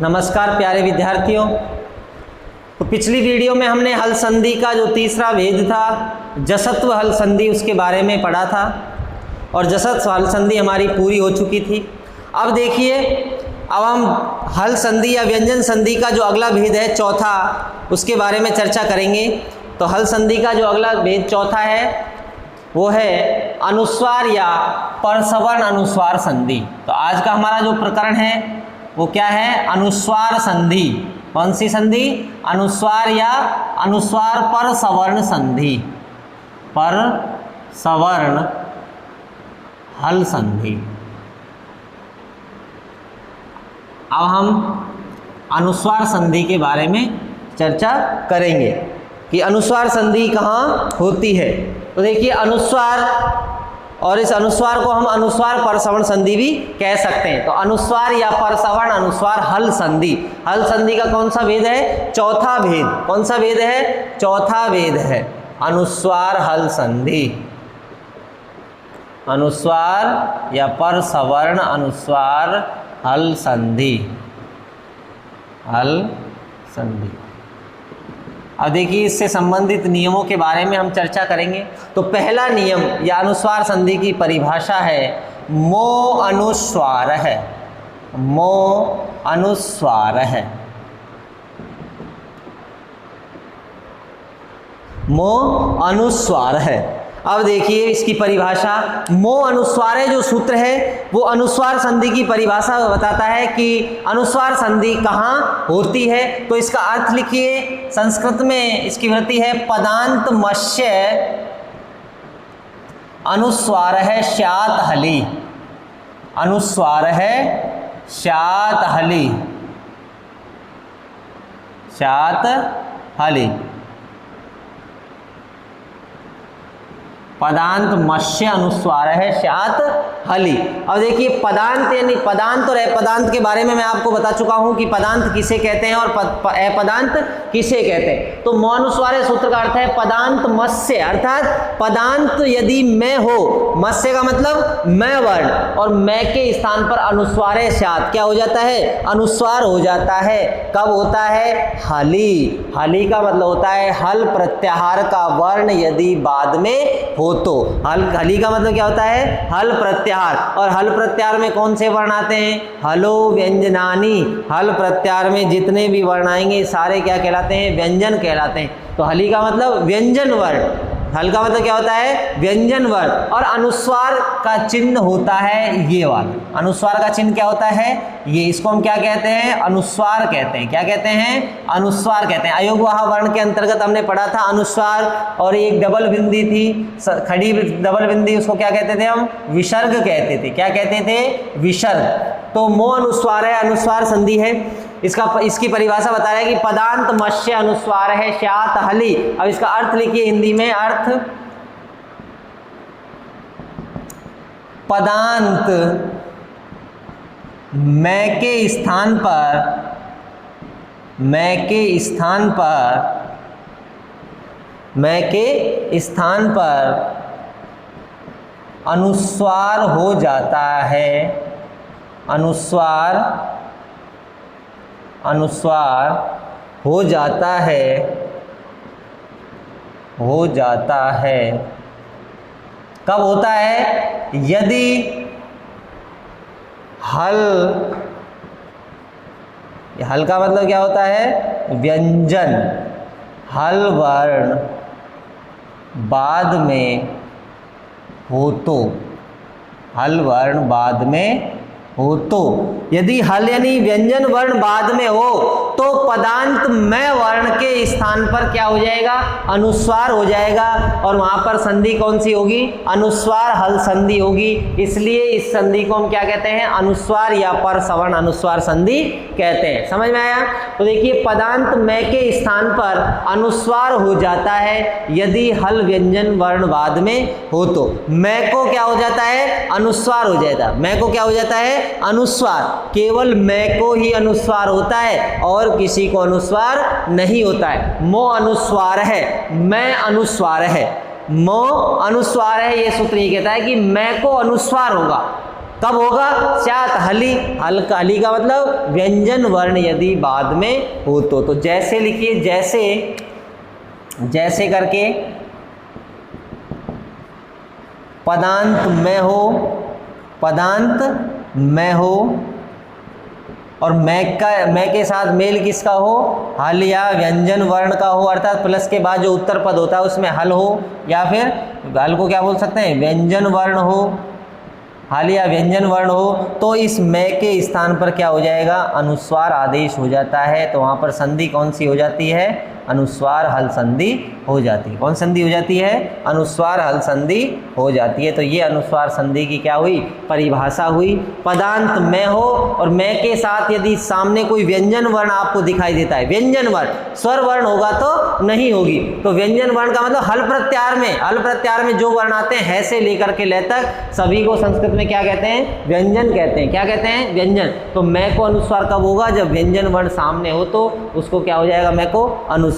नमस्कार प्यारे विद्यार्थियों। तो पिछली वीडियो में हमने हल संधि का जो तीसरा भेद था जसत्व हल संधि उसके बारे में पढ़ा था और जसत्व हल संधि हमारी पूरी हो चुकी थी। अब देखिए, अब हम हल संधि या व्यंजन संधि का जो अगला भेद है चौथा, उसके बारे में चर्चा करेंगे। तो हल संधि का जो अगला भेद चौथा है वो है अनुस्वार या परसवर्ण अनुस्वार संधि। तो आज का हमारा जो प्रकरण है वो क्या है? अनुस्वार संधि। कौन सी संधि? अनुस्वार या अनुस्वार परसवर्ण संधि, परसवर्ण हल संधि। अब हम अनुस्वार संधि के बारे में चर्चा करेंगे कि अनुस्वार संधि कहाँ होती है। तो देखिए, अनुस्वार और इस अनुस्वार को हम अनुस्वार परसवर्ण संधि भी कह सकते हैं। तो अनुस्वार या परसवर्ण अनुस्वार हल संधि, हल संधि का कौन सा भेद है? चौथा भेद। कौन सा भेद है? चौथा भेद है अनुस्वार हल संधि। अनुस्वार या परसवर्ण अनुस्वार हल संधि, हल संधि। अब देखिए, इससे संबंधित नियमों के बारे में हम चर्चा करेंगे। तो पहला नियम या अनुस्वार संधि की परिभाषा है मो अनुस्वार है, मो अनुस्वार है, मो अनुस्वार है। अब देखिए इसकी परिभाषा, मो अनुस्वार जो सूत्र है वो अनुस्वार संधि की परिभाषा बताता है कि अनुस्वार संधि कहाँ होती है। तो इसका अर्थ लिखिए, संस्कृत में इसकी वृत्ति है पदांत मत्स्य अनुस्वार है श्यात हली, अनुस्वार है श्यात हली, श्यात हली। पदांत मत्स्य अनुस्वार है श्यात हली। अब देखिए, पदांत यानी पदांत और अपदांत के बारे में मैं आपको बता चुका हूं कि पदांत किसे कहते हैं और अपदांत किसे कहते हैं। तो मो अनुस्वार सूत्र का अर्थ है पदांत मत्स्य, अर्थात पदांत यदि मैं हो, मत्स्य का मतलब मैं वर्ण, और मैं के स्थान पर अनुस्वार श्यात क्या हो जाता है? अनुस्वार हो जाता है। कब होता है? हली। हली का मतलब होता है हल प्रत्याहार का वर्ण यदि बाद में हो तो। हली का मतलब क्या होता है? हल प्रत्याहार। और हल प्रत्याहार में कौन से वर्ण आते हैं? हलो व्यंजनानी। हल प्रत्याहार में जितने भी वर्ण आएंगे सारे क्या कहलाते हैं? व्यंजन कहलाते हैं। तो हली का मतलब व्यंजन वर्ण, हल का मतलब क्या होता है? व्यंजन वर्ण। और अनुस्वार का चिन्ह होता है ये वाला। अनुस्वार का चिन्ह क्या होता है? ये। इसको हम क्या कहते हैं? अनुस्वार कहते हैं। क्या कहते हैं? अनुस्वार कहते हैं। अयोगवाह वर्ण के अंतर्गत हमने पढ़ा था अनुस्वार, और एक डबल बिंदी थी, खड़ी डबल बिंदी, उसको क्या कहते थे हम? विसर्ग कहते थे। क्या कहते थे? विसर्ग। तो मो अनुस्वार है, अनुस्वार संधि है। इसकी परिभाषा बता रहा है कि पदांत मत्स्य अनुस्वार है श्यात हली। अब इसका अर्थ लिखिए हिंदी में। अर्थ, पदांत मैं के स्थान पर, मैं के स्थान पर, मैं के स्थान पर अनुस्वार हो जाता है, अनुस्वार, अनुस्वार हो जाता है, हो जाता है। कब होता है? यदि हल, हल का मतलब क्या होता है? व्यंजन, हल वर्ण बाद में हो तो, हल वर्ण बाद में हो तो। यदि हल यानी व्यंजन वर्ण बाद में हो तो पदांत मैं वर्ण के स्थान पर क्या हो जाएगा? अनुस्वार हो जाएगा। और वहां पर संधि कौन सी होगी? अनुस्वार हल संधि होगी। इसलिए इस संधि को हम क्या कहते हैं? अनुस्वार या परसवर्ण अनुस्वार संधि कहते हैं। समझ में आया? तो देखिए, पदांत मैं के स्थान पर अनुस्वार हो जाता है यदि हल व्यंजन वर्ण बाद में हो तो। मैं को क्या हो जाता है? अनुस्वार हो जाएगा। मैं को क्या हो जाता है? अनुस्वार। केवल मैं को ही अनुस्वार होता है और किसी को अनुस्वार नहीं होता है। मो अनुस्वार है, मैं अनुस्वार है, मो अनुस्वार है। ये सूत्र ये कहता है कि मैं को अनुस्वार होगा। कब होगा? स्यात हली, हल्का, हली का मतलब व्यंजन वर्ण यदि बाद में हो तो जैसे लिखिए, जैसे करके पदांत में हो और मैं के साथ मेल किसका हो? हल या व्यंजन वर्ण का हो, अर्थात प्लस के बाद जो उत्तर पद होता है उसमें हल हो, या फिर हल को क्या बोल सकते हैं? व्यंजन वर्ण हो, हल या व्यंजन वर्ण हो, तो इस मैं के स्थान पर क्या हो जाएगा? अनुस्वार आदेश हो जाता है। तो वहाँ पर संधि कौन सी हो जाती है? अनुस्वार हल संधि हो जाती है। कौन संधि हो जाती है? अनुस्वार हल संधि हो जाती है। तो ये अनुस्वार संधि की क्या हुई? परिभाषा हुई। पदांत में हो और मैं के साथ यदि सामने कोई व्यंजन वर्ण आपको दिखाई देता है, व्यंजन वर्ण, स्वर वर्ण होगा तो नहीं होगी, तो व्यंजन वर्ण का मतलब हल प्रत्याहार में जो वर्ण आते हैं है से लेकर के ले तक सभी को संस्कृत में क्या कहते हैं? व्यंजन कहते हैं। क्या कहते हैं? व्यंजन। तो मैं को अनुस्वार कब होगा? जब व्यंजन वर्ण सामने हो तो उसको क्या हो जाएगा? मैं को अनुस्वार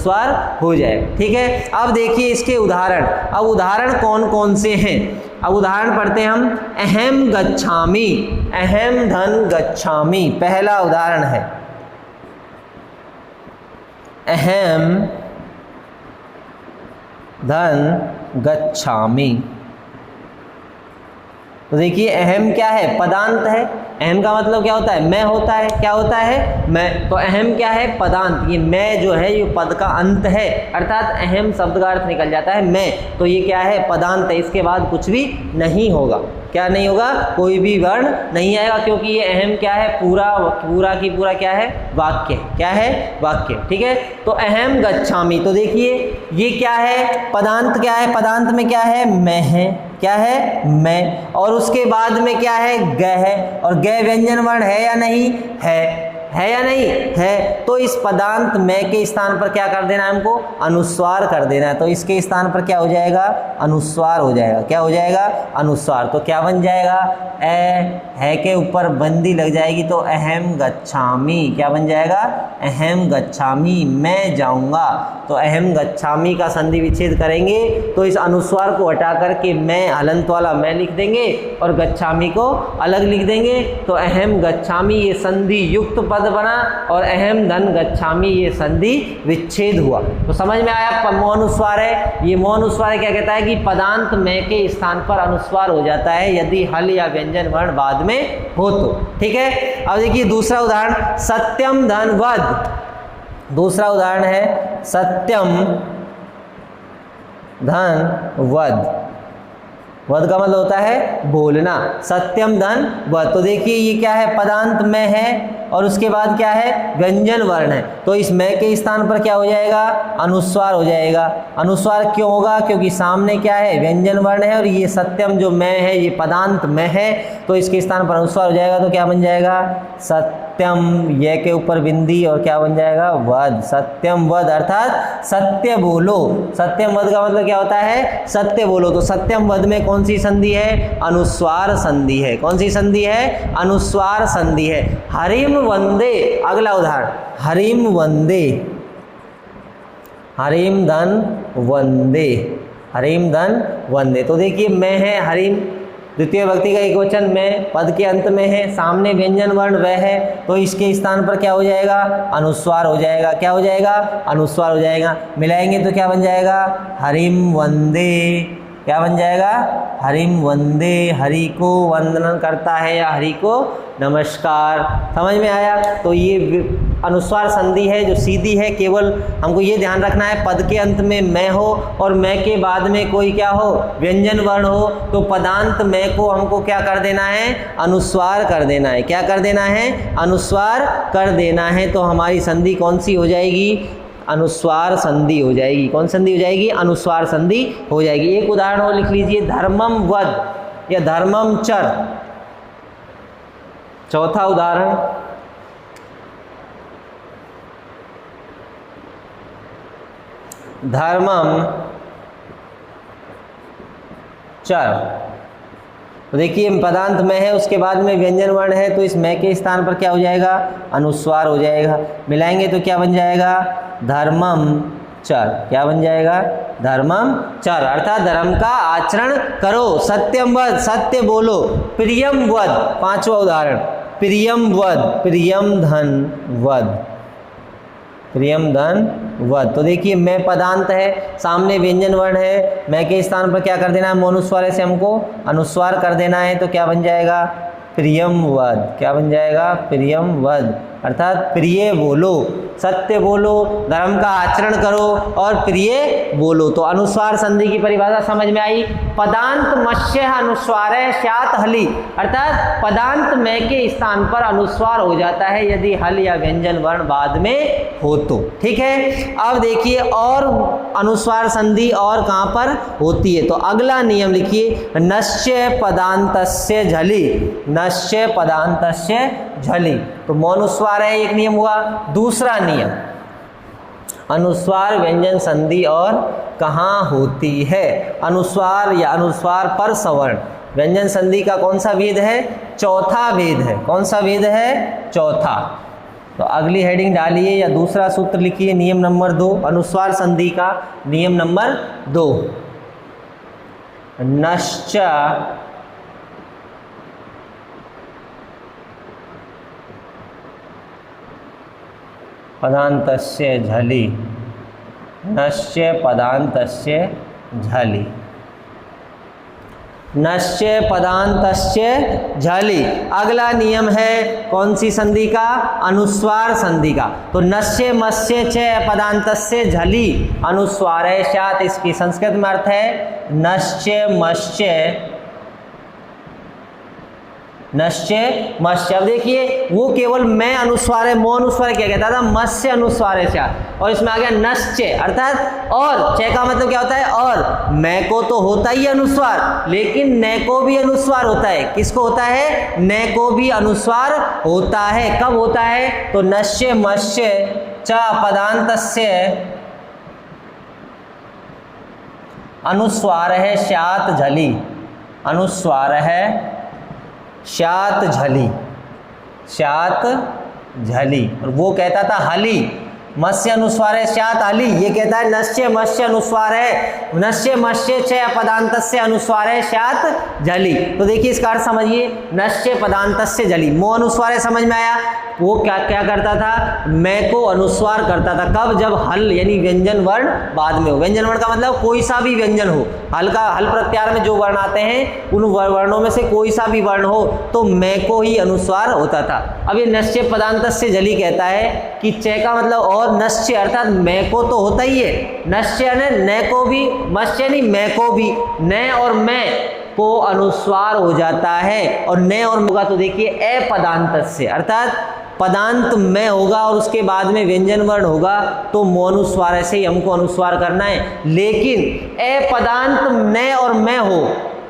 हो जाएगा। ठीक है, अब देखिए इसके उदाहरण। अब उदाहरण कौन कौन से हैं? अब उदाहरण पढ़ते हैं हम। अहम गच्छामि, अहम धन गच्छामि, पहला उदाहरण है। अहम धन गच्छामि। तो देखिए अहम क्या है? पदांत है। अहम का मतलब क्या होता है? मैं होता है। क्या होता है? मैं। तो अहम क्या है? पदांत। ये मैं जो है ये पद का अंत है, अर्थात अहम शब्द का अर्थ निकल जाता है मैं। तो ये क्या है? पदांत है। इसके बाद कुछ भी नहीं होगा। क्या नहीं होगा? कोई भी वर्ण नहीं आएगा, क्योंकि ये अहम क्या है? पूरा की पूरा क्या है? वाक्य। क्या है? वाक्य। ठीक है, तो अहम गच्छामि। तो देखिए ये क्या है? पदांत क्या है? पदांत में क्या है? मैं है। क्या है? मैं। और उसके बाद में क्या है? ग है। और ग व्यंजन वर्ण है या नहीं? है या नहीं? है। तो इस पदांत मैं के स्थान पर क्या कर देना है हमको? अनुस्वार कर देना है। तो इसके स्थान पर क्या हो जाएगा? अनुस्वार हो जाएगा। क्या हो जाएगा? अनुस्वार। तो क्या बन जाएगा? है के ऊपर बंदी लग जाएगी तो अहम गच्छामि। क्या बन जाएगा? अहम गच्छामि, मैं जाऊंगा। तो अहम गच्छामि का संधि विच्छेद करेंगे तो इस अनुस्वार को हटा करके मैं हलंत वाला मैं लिख देंगे और गच्छामि को अलग लिख देंगे। तो अहम गच्छामि ये संधि युक्त पद बना और अहम धन गच्छामि ये संधि विच्छेद हुआ। तो समझ में आया? मौनुस्वार है। ये मौनुस्वार क्या कहता है कि पदांत में के स्थान पर अनुस्वार हो जाता है यदि हल या व्यंजन वर्ण बाद में हो तो। ठीक है, अब देखिए दूसरा उदाहरण। सत्यम धन वद। दूसरा उदाहरण है सत्यम धन वद। वद का मतलब होता है बोलना। सत्यम धन वद। तो देखिए ये क्या है? पदांत में है और उसके बाद क्या है? व्यंजन वर्ण है। तो इस मैं के स्थान पर क्या हो जाएगा? अनुस्वार हो जाएगा। अनुस्वार क्यों होगा? क्योंकि सामने क्या है? व्यंजन वर्ण है और ये सत्यम जो मैं है ये पदांत में है, तो इसके स्थान पर अनुस्वार हो जाएगा। तो क्या बन जाएगा? सत्यम, ये के ऊपर बिंदी और क्या बन जाएगा? वद। सत्यम वद अर्थात सत्य बोलो। सत्यम वद का मतलब क्या होता है? सत्य बोलो। तो सत्यम वद में कौन सी संधि है? अनुस्वार संधि है। कौन सी संधि है? अनुस्वार संधि है। हरिम वंदे। अगला उदाहरण, हरिम वंदे, हरिम धन वंदे, हरिम धन वंदे। तो देखिए मैं है हरिम, द्वितीय व्यक्ति का एक वचन में, पद के अंत में है, सामने व्यंजन वर्ण वह है, तो इसके स्थान पर क्या हो जाएगा? अनुस्वार हो जाएगा। क्या हो जाएगा? अनुस्वार हो जाएगा। मिलाएंगे तो क्या बन जाएगा? हरिम वंदे। क्या बन जाएगा? हरिम वंदे, हरि को वंदन करता है या हरि को नमस्कार। समझ में आया? तो ये अनुस्वार संधि है जो सीधी है। केवल हमको ये ध्यान रखना है पद के अंत में मैं हो और मैं के बाद में कोई क्या हो? व्यंजन वर्ण हो, तो पदांत मैं को हमको क्या कर देना है? अनुस्वार कर देना है। क्या कर देना है? अनुस्वार कर देना है। तो हमारी संधि कौन सी हो जाएगी? अनुस्वार संधि हो जाएगी। कौन संधि हो जाएगी? अनुस्वार संधि हो जाएगी। एक उदाहरण और लिख लीजिए, धर्मम वद या धर्मम चर। चौथा उदाहरण, धर्मम चर। तो देखिए पदांत में है, उसके बाद में व्यंजन वर्ण है, तो इस मैं के स्थान पर क्या हो जाएगा? अनुस्वार हो जाएगा। मिलाएंगे तो क्या बन जाएगा? धर्मम चर। क्या बन जाएगा? धर्मम चर, अर्थात धर्म का आचरण करो, सत्यम वद, सत्य बोलो, प्रियम वद, पांचवा उदाहरण, प्रियम वद, प्रियम धन वद, प्रियम धन वद। तो देखिए मैं पदांत है, सामने व्यंजन वर्ण है, मैं के स्थान पर क्या कर देना है, मोनुस्वार से हमको अनुस्वार कर देना है, तो क्या बन जाएगा, प्रियम वद। क्या बन जाएगा, प्रियम वद, अर्थात प्रिय बोलो, सत्य बोलो, धर्म का आचरण करो और प्रिय बोलो। तो अनुस्वार संधि की परिभाषा समझ में आई। पदांत मत्स्य अनुस्वार है स्यात् हलि, अर्थात पदांत में के स्थान पर अनुस्वार हो जाता है यदि हल या व्यंजन वर्ण बाद में हो तो। ठीक है, अब देखिए और अनुस्वार संधि और कहाँ पर होती है, तो अगला नियम लिखिए, नश्य पदांतस्य झलि, नश्य पदांतस्य झलि। तो मौनुस्वार है एक नियम हुआ। दूसरा नियम, अनुस्वार व्यंजन संधि और कहाँ होती है, अनुस्वार या अनुस्वार पर सवर्ण व्यंजन संधि का कौन सा भेद है, चौथा भेद है। कौन सा भेद है, चौथा। तो अगली हेडिंग डालिए या दूसरा सूत्र लिखिए, नियम नंबर 2, अनुस्वार संधि का नियम नंबर 2, नश्च पदांतस्य झलि, नश्य पदांतस्य झलि, नश्य पदांतस्य झलि। अगला नियम है कौन सी संधि का, अनुस्वार संधि का। तो नश्य मत्स्य च पदांतस्य झलि अनुस्वार है स्यात्, इसकी संस्कृत में अर्थ है नश्य मत्स्य, नश्य मत्स्य। अब देखिए वो केवल मैं अनुस्वार है, मो अनुस्वार क्या कहता था, मत्स्य अनुस्वार है स्यात्, और इसमें आ गया नश्च, अर्थात और, च का मतलब क्या होता है और, मैं को तो होता ही अनुस्वार, लेकिन न को भी अनुस्वार होता है। किसको होता है, न को भी अनुस्वार होता है। कब होता है, तो नश्य मत्स्य च पदांतस्य अनुस्वार है स्यात् झलि, अनुस्वार है स्यात् झलि, स्यात् झलि। और वो कहता था हलि, मत्स्य अनुस्वार है स्यात् हलि, ये कहता है नश्य मत्स्य अनुस्वार है, नश्य मत्स्य च पदांतस्य अनुस्वार है स्यात् झलि। तो देखिए इसका अर्थ समझिए, नश्य पदांतस्य झलि, मो अनुस्वार है, समझ में आया। वो क्या क्या करता था, मैं को अनुस्वार करता था, कब, जब हल यानी व्यंजन वर्ण बाद में हो। व्यंजन वर्ण का मतलब कोई सा भी व्यंजन हो, हल का, हल प्रत्याहार में जो वर्ण आते हैं उन वर्णों में से कोई सा भी वर्ण हो तो मैं को ही अनुस्वार होता था। अब ये नश्य पदांतस्य झलि कहता है कि च का मतलब और, नश्य अर्थात मैं को तो होता ही है, नश्य ने न को भी, मत्स्य नहीं मैं को भी, न और मैं को अनुस्वार हो जाता है, और न और होगा तो देखिए अपदांतस्य, अर्थात पदांत में होगा और उसके बाद में व्यंजन वर्ण होगा तो मोनुस्वार से ही हमको अनुस्वार करना है। लेकिन अपदांत न और मैं हो,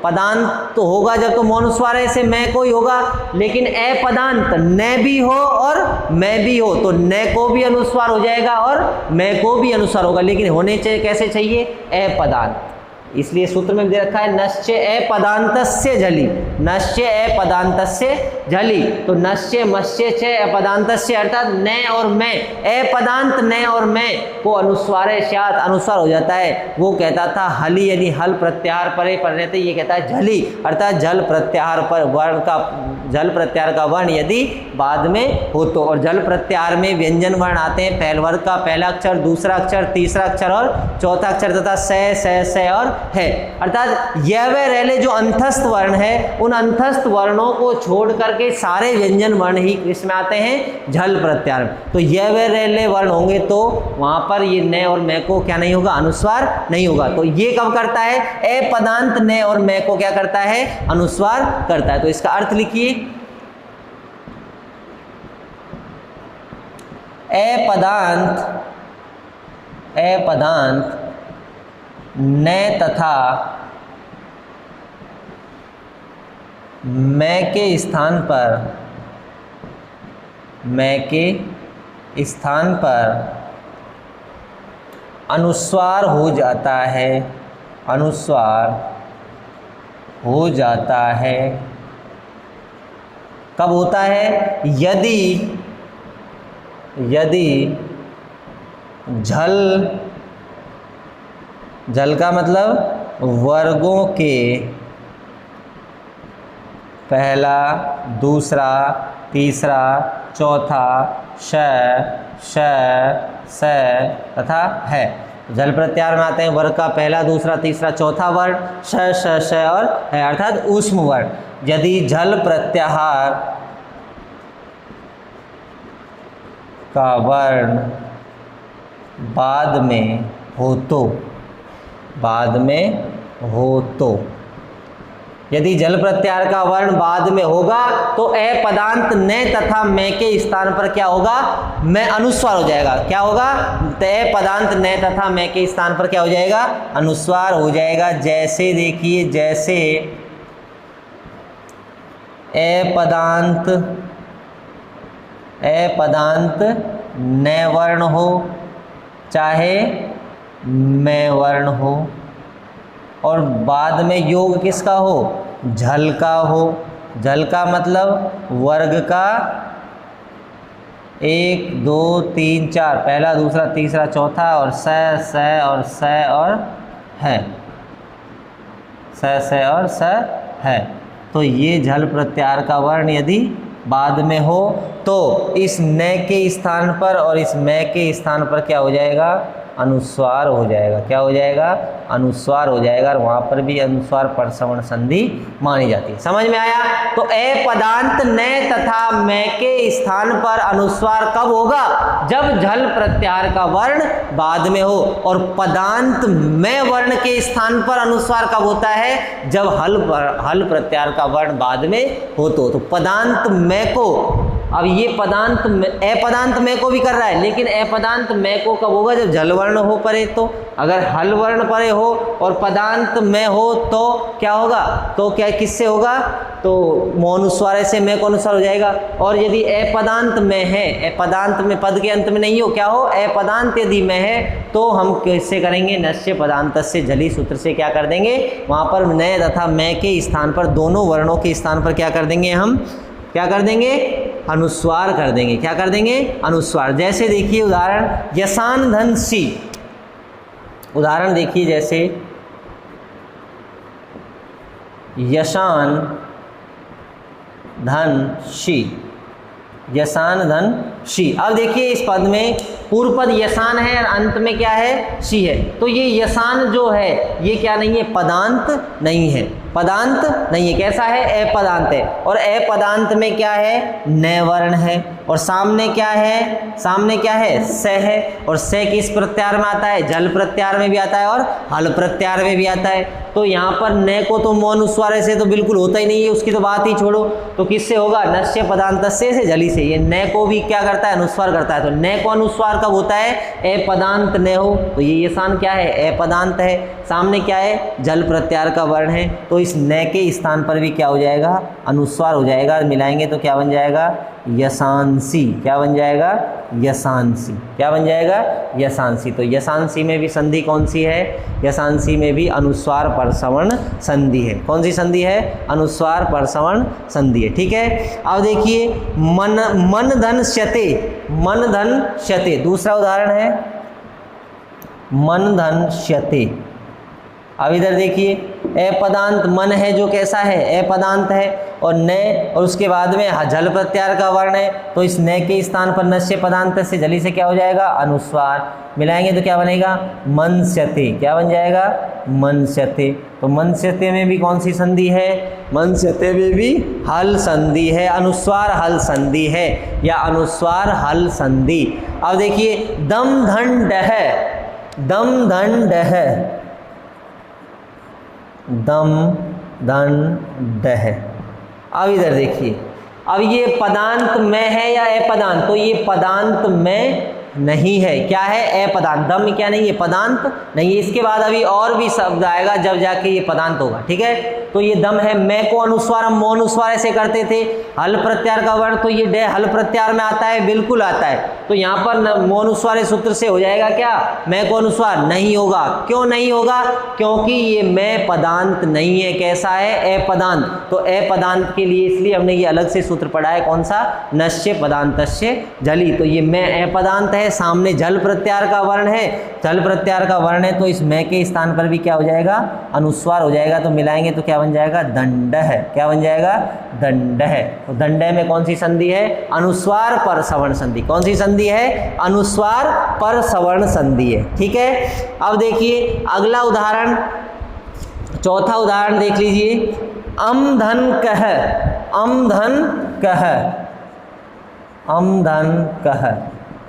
पदांत तो होगा जब तो मोनुस्वार से मैं को ही होगा, लेकिन अपदांत न भी हो और मैं भी हो तो न को भी अनुस्वार हो जाएगा और मैं को भी अनुस्वार होगा, लेकिन होने चाहिए कैसे चाहिए, अपदांत। इसलिए सूत्र में दे रखा है नश्य अपदांतस्य झलि, नश्य अपदांतस्य झलि। तो नश्य मत्स्य च अपदांतस्य अर्थात न और मैं, अपदांत न और मैं को अनुस्वार स्यात्, अनुस्वार हो जाता है। वो कहता था हलि यानी हल प्रत्याहार परे पर रहते, ये कहता है झलि अर्थात जल प्रत्याहार पर वर्ण का, जल प्रत्याहार का वर्ण यदि बाद में हो तो। और जल प्रत्याहार में व्यंजन वर्ण आते हैं, पहले वर्ग का पहला अक्षर, दूसरा अक्षर, तीसरा अक्षर और चौथा अक्षर तथा से और है, अर्थात यह व रहले जो अंतस्थ वर्ण है उन अंतस्थ वर्णों को छोड़ करके सारे व्यंजन वर्ण ही इसमें आते हैं झल प्रत्याहार। तो यह व रहले वर्ण होंगे तो वहां पर ये न और मैं को क्या नहीं होगा, अनुस्वार नहीं होगा। तो ये कब करता है, अपदांत न और मैं को क्या करता है, अनुस्वार करता है। तो इसका अर्थ लिखिए, अपदांत न तथा मैं के स्थान पर, मैं के स्थान पर अनुस्वार हो जाता है, अनुस्वार हो जाता है। कब होता है, यदि झल जल का मतलब वर्गों के पहला, दूसरा, तीसरा, चौथा, श, स तथा है। जल प्रत्याहार में आते हैं वर्ग का पहला, दूसरा, तीसरा, चौथा वर्ण, श और है, अर्थात ऊष्म वर्ण। यदि जल प्रत्याहार का वर्ण बाद में हो तो, यदि जल प्रत्याहार का वर्ण बाद में होगा तो ए पदांत ने तथा मैं के स्थान पर क्या होगा, मैं अनुस्वार हो जाएगा। क्या होगा, ए पदांत ने तथा मैं के स्थान पर क्या हो जाएगा, अनुस्वार हो जाएगा। जैसे देखिए, जैसे ए पदांत ने वर्ण हो चाहे मैं वर्ण हो, और बाद में योग किसका हो, झल का हो। झल का मतलब वर्ग का 1 2 3 4, पहला, दूसरा, तीसरा, चौथा, और स और है, स और स है। तो ये झल प्रत्याहार का वर्ण यदि बाद में हो तो इस न के स्थान पर और इस मैं के स्थान पर क्या हो जाएगा, अनुस्वार हो जाएगा। क्या हो जाएगा, अनुस्वार हो जाएगा, और वहाँ पर भी अनुस्वार परसवर्ण संधि मानी जाती है। समझ में आया। तो ए पदांत ने तथा मैं के स्थान पर अनुस्वार कब होगा, जब झल प्रत्याहार का वर्ण बाद में हो। और पदांत में वर्ण के स्थान पर अनुस्वार कब होता है, जब हल प्रत्याहार का वर्ण बाद में हो। तो पदांत में को, अब ये पदांत ए पदांत में को भी कर रहा है, लेकिन ए पदांत में को कब होगा, जब जल वर्ण हो परे। तो अगर हल वर्ण परे हो और पदांत में हो तो क्या होगा, तो क्या किससे होगा, तो मौनुस्वार से में को अनुस्वार हो जाएगा। और यदि ए पदांत में है, ए पदांत में पद के अंत में नहीं हो, क्या हो, ए पदांत यदि में है तो हम किससे करेंगे, नस्य पदांत से जली सूत्र से क्या कर देंगे, वहाँ पर न तथा मैं के स्थान पर, दोनों वर्णों के स्थान पर क्या कर देंगे, हम क्या कर देंगे, अनुस्वार कर देंगे। क्या कर देंगे, अनुस्वार। जैसे देखिए उदाहरण, यसान धन सी, उदाहरण देखिए जैसे यशान धन शी, यसान धन शी। अब देखिए इस पद में पूर्व पद यसान है और अंत में क्या है, शी है। तो ये यसान जो है ये क्या नहीं है, पदांत नहीं है, पदांत नहीं है। कैसा है, ए पदांत है। और ए पदांत में क्या है, न वर्ण है। और सामने क्या है, सामने क्या है, स है। और स किस प्रत्याहार में आता है, जल प्रत्याहार में भी आता है और हल प्रत्याहार में भी आता है। तो यहाँ पर न को तो मौनुस्वार से तो बिल्कुल होता ही नहीं है, उसकी तो बात ही छोड़ो। तो किससे होगा, नस्य पदांत से जली से। ये न को भी क्या करता है, अनुस्वार करता है। तो न को अनुस्वार कब होता है, ए पदांत न हो। तो ये यसान क्या है, ए पदांत है। सामने क्या है, जल प्रत्याहार का वर्ण है। तो इस न के स्थान पर भी क्या हो जाएगा, अनुस्वार हो जाएगा। मिलाएंगे तो क्या बन जाएगा, यशांसी। क्या बन जाएगा, यशांसी। क्या बन जाएगा, यशांसी। तो यशांसी में भी संधि कौन सी है, यशांसी में भी अनुस्वार परसवर्ण संधि है। कौन सी संधि है, अनुस्वार परसवर्ण संधि है। ठीक है। अब देखिए मन धन श्यते, मन धन श्यते दूसरा उदाहरण है, मन धन श्यते। अब इधर देखिए ए पदांत मन है जो कैसा है, ए पदांत है, और न और उसके बाद में झल प्रत्याहार का वर्ण है। तो इस न के स्थान पर नस्य पदांत से जली से क्या हो जाएगा, अनुस्वार। मिलाएंगे तो क्या बनेगा, मनस्यते। क्या बन जाएगा, मनस्यते। तो मनस्यते में भी कौन सी संधि है, मनस्यते में भी हल संधि है, अनुस्वार हल संधि है, या अनुस्वार हल संधि। अब देखिए दम धन डह, दम धन डह, दम धन डह। अब इधर देखिए, अब ये पदांत में है या ए पदांत, तो ये पदांत में नहीं है। क्या है, ए पदांत। दम क्या नहीं है, पदांत नहीं है। इसके बाद अभी और भी शब्द आएगा जब जाके ये पदांत होगा। ठीक है। तो ये दम है। मैं को अनुस्वार हम मो अनुस्वार ऐसे करते थे। हल प्रत्यार का वर्ण तो ये डे हल प्रत्यार में आता है, बिल्कुल आता है। तो यहाँ पर मो अनुस्वार सूत्र से हो जाएगा क्या, मैं को अनुस्वार नहीं होगा। क्यों नहीं होगा, क्योंकि ये मैं पदांत नहीं है, कैसा है, अपदांत। तो अपदांत के लिए इसलिए हमने ये अलग से सूत्र पढ़ा है, कौन सा, नश्य पदांतस्य झलि। तो ये मैं अपदांत है, सामने झल प्रत्यार का वर्ण है, झल प्रत्यार का वर्ण है, तो इस मैं के स्थान पर भी क्या हो जाएगा, अनुस्वार हो जाएगा। तो मिलाएंगे तो क्या बन जाएगा, दंड है। क्या बन जाएगा, दंड है। तो दंड में कौन सी संधि है, अनुस्वार पर सवर्ण संधि। कौन सी संधि है, अनुस्वार पर सवर्ण संधि है। ठीक है। अब देखिए अगला उदाहरण, चौथा उदाहरण देख लीजिए। अम धन कह, अम धन कह, अम धन कह।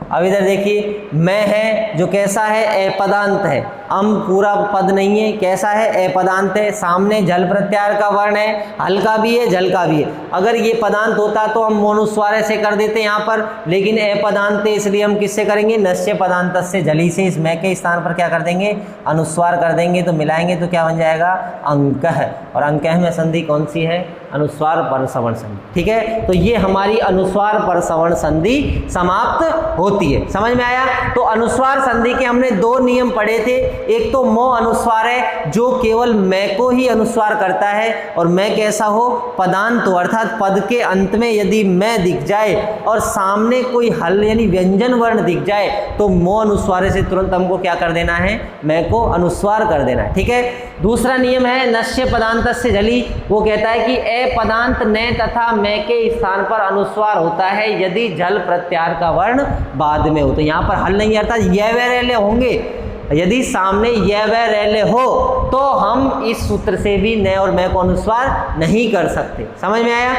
अब इधर देखिए मैं है जो कैसा है, अपदांत है। अम पूरा पद नहीं है, कैसा है, अपदांत है। सामने झल प्रत्यार का वर्ण है, हल्का भी है, झल का भी है। अगर ये पदांत होता तो हम मोनुस्वार ऐसे कर देते यहाँ पर, लेकिन अपदांत है, इसलिए हम किससे करेंगे, नश्य पदांत से झली से इस मैं के स्थान पर क्या कर देंगे, अनुस्वार कर देंगे। तो मिलाएंगे तो क्या बन जाएगा, अंक है। और अंक में संधि कौन सी है, अनुस्वार पर सवर्ण संधि। ठीक है। तो ये हमारी अनुस्वार पर सवर्ण संधि समाप्त होती है। समझ में आया। तो अनुस्वार संधि के हमने दो नियम पढ़े थे। एक तो मो अनुस्वार है जो केवल मैं को ही अनुस्वार करता है, और मैं कैसा हो, पदांत, अर्थात पद के अंत में यदि मैं दिख जाए और सामने कोई हल यानी व्यंजन वर्ण दिख जाए तो मो अनुस्वार से तुरंत हमको क्या कर देना है, मैं को अनुस्वार कर देना है। ठीक है। दूसरा नियम है नश्य पदांत से झली। वो कहता है कि अपदांत ने तथा मैं के स्थान पर अनुस्वार होता है यदि झल प्रत्यार का वर्ण बाद में हो। तो यहाँ पर हल नहीं, अर्थात ये वे रेले होंगे, यदि सामने ये वे रेले हो तो हम इस सूत्र से भी न और मैं को अनुस्वार नहीं कर सकते। समझ में आया।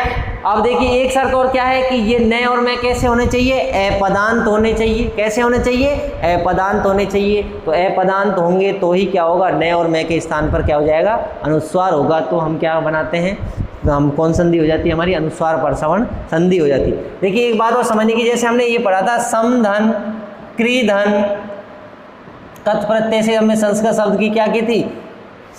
अब देखिए एक शर्त और क्या है कि ये न और मैं कैसे होने चाहिए, अपदांत होने चाहिए। कैसे होने चाहिए, अपदांत होने चाहिए। तो अपदांत होंगे तो ही क्या होगा, न और मैं के स्थान पर क्या हो जाएगा, अनुस्वार होगा। तो हम क्या बनाते हैं, तो हम कौन संधि हो जाती है हमारी, अनुस्वार पर सवर्ण संधि हो जाती है। देखिए एक बात और समझने की, जैसे हमने ये पढ़ा था समधन, क्रीधन, तत् प्रत्यय से हमने संस्कृत शब्द की क्या की थी,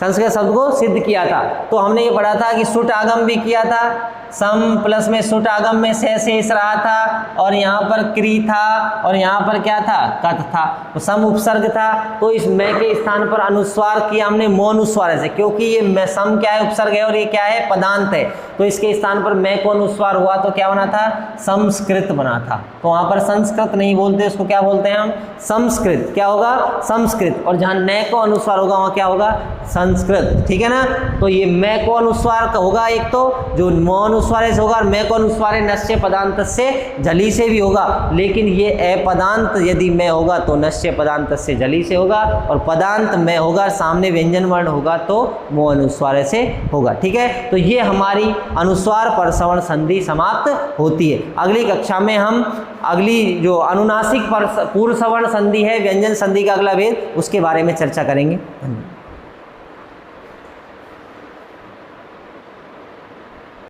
संस्कृत शब्द को सिद्ध किया था। तो हमने ये पढ़ा था कि सुट आगम भी किया था, सम प्लस में सुट आगम में से शेष रहा था, और यहाँ पर क्री था, और यहाँ पर क्या था, कथ था। तो सम उपसर्ग था, तो इस मैं के स्थान पर अनुस्वार किया हमने मोनुस्वार से, क्योंकि ये मैं सम क्या है, उपसर्ग है, और ये क्या है, पदांत है। तो इसके स्थान पर मैं को अनुस्वार हुआ तो क्या बना था, संस्कृत बना था। तो वहाँ पर संस्कृत नहीं बोलते, उसको क्या बोलते हैं हम, संस्कृत। क्या होगा, संस्कृत। और जहाँ न को अनुस्वार होगा वहाँ क्या होगा, संस्कृत। ठीक है ना। तो ये मैं को अनुस्वार होगा एक तो, जो मो अनुस्वार से होगा, और मैं को अनुस्वार नश्य पदांत से झली से भी होगा। लेकिन ये अपदांत यदि मैं होगा तो नश्य पदांत से झली से होगा, और पदांत मैं होगा, सामने व्यंजन वर्ण होगा तो मो अनुस्वार से होगा। ठीक है। तो ये हमारी अनुस्वार पर सवर्ण संधि समाप्त होती है। अगली कक्षा में हम अगली जो अनुनासिक पर पूर्व सवर्ण संधि है, व्यंजन संधि का अगला भेद, उसके बारे में चर्चा करेंगे। धन्यवाद।